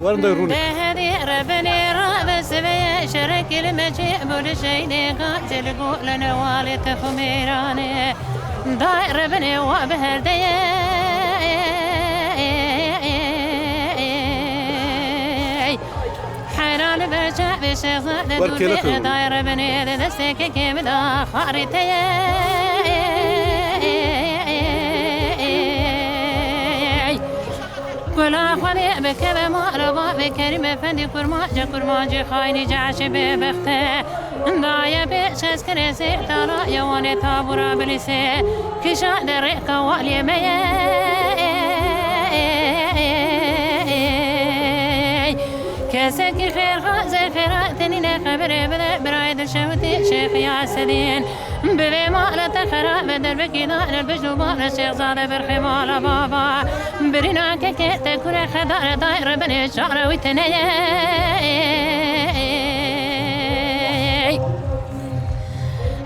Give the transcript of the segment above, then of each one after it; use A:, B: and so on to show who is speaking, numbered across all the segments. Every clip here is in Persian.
A: ورنديروني
B: هذه ربني راب سبي شرك المجيء بولشيني قاتل قول نوالي تخميراني داير ربني وبهردي حيران برجع بشيخ داير ربني دستك كيم دا خارتي ولا خلي بكذا ما رضا بكريم فندي كرماجي خايني جعش ببخته ضايا بشاس كرسي ترى يواني تابورا بلسي كشا دريك والي مي كاسك خير خازي خيراتني نخبر بدا برايد الشوتي شيخ ياسدين ببي مالة خراب دربكي دار البجو بار الشيخ زاد برخمال بابا برينا كيت كل خدار داير بني شعر وتني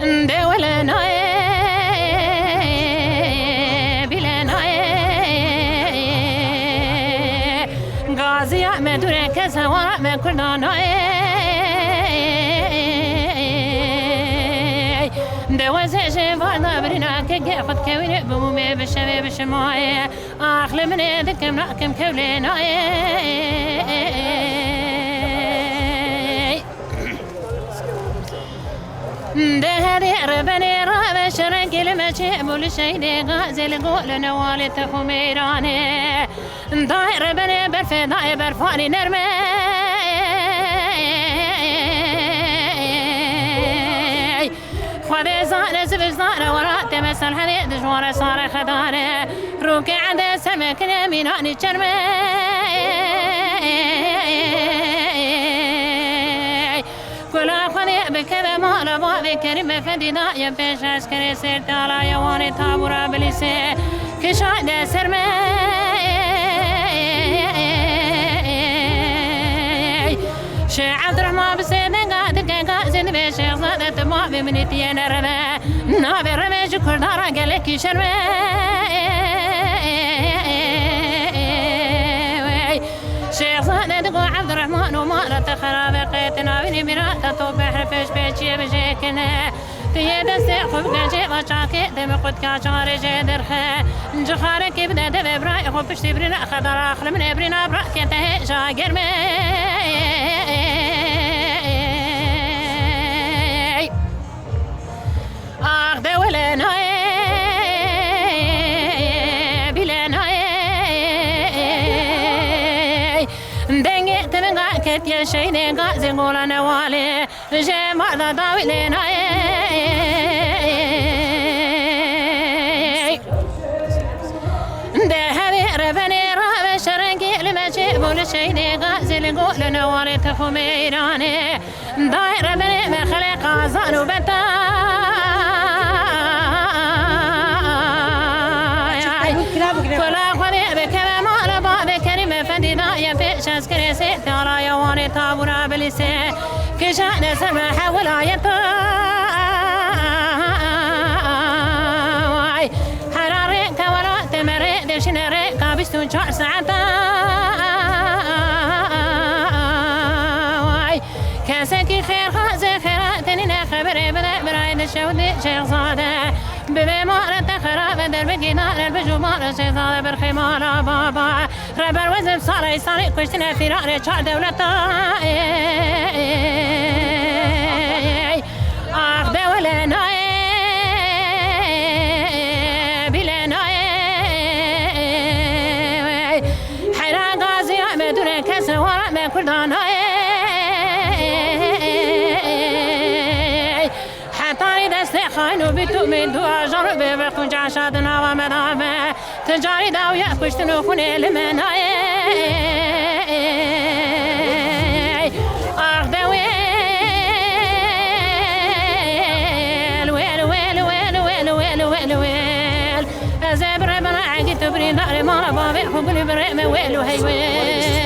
B: دولنا بلنا غازي احمد ركز ورا من كلنا دوازي جيفانا برينا كي خد كويني بمومي بشبي بشماي اخلي من يدك مراكم كولينا دهري ربني راب شرق المشي بولشيني غازي القول نوالي تخميراني داير ربني برفي داير برفاني نرمي خذي زار زبزار ورات مسل هذي دجوار صار خدانه روكي عند سمك ميناني شرمي كل خذي بكذا ما رضا بكريم فدي دايا بيش عسكري سيرت على يواني تابورا بلسي كشاد سرمي شيخ عبد الرحمن بسيدنا قاعد قاعد بشيخ زادت ما بمنتي انا ربا نابي رميج كل دار قالك شرمي شيخ زادت عبد الرحمن ومالت خراب قيتنا بني مرات توبح فيش بيتي بجيكنا في دستي خب قاجي وشاكي دم قد كاشاري جدرخه جخارك بدا دب براي خب بشتي برينا خضر اخل من ابرينا براك ينتهي شاقر مي اخ دولنا بلنا دنگي تبغى كت يا شيني غازي قول نوالي جمع ذا داويلنا ربني راب شرقي المجيء بولشيني غازي القول نوالي تخميراني داير ربني بخلق عزان وبتا كلا خذي بكذا ما رضا بكريم فدي دايا بيش عسكري سيت على يواني تابورا بلسي كشان سمح ولايته حراري كورا تمري دشنري كابستون شعر ساعتا كاسكي خير خازي خيراتني نخبري بدا برايد الشودي شيخ صادة ببي مارة خراب دربكي دار البجو مارة شيخ صادة برخمال بابا ربر وزب صاري صاري كشتنا في رأي شعر دولتا اخ دولنا بلنا حيرا غازي احمد ركز ورا من كردانا حطاري دستي خاينو بتؤمن دعا جرب بخون جعشادنا ومدامه تجاري داوية كشتنو خوني لمنا اخ دويل ويل ويل ويل ويل ويل ويل ويل ازابر بنا عقد تبري داري ما بابي حبني بريم ويل وهي ويل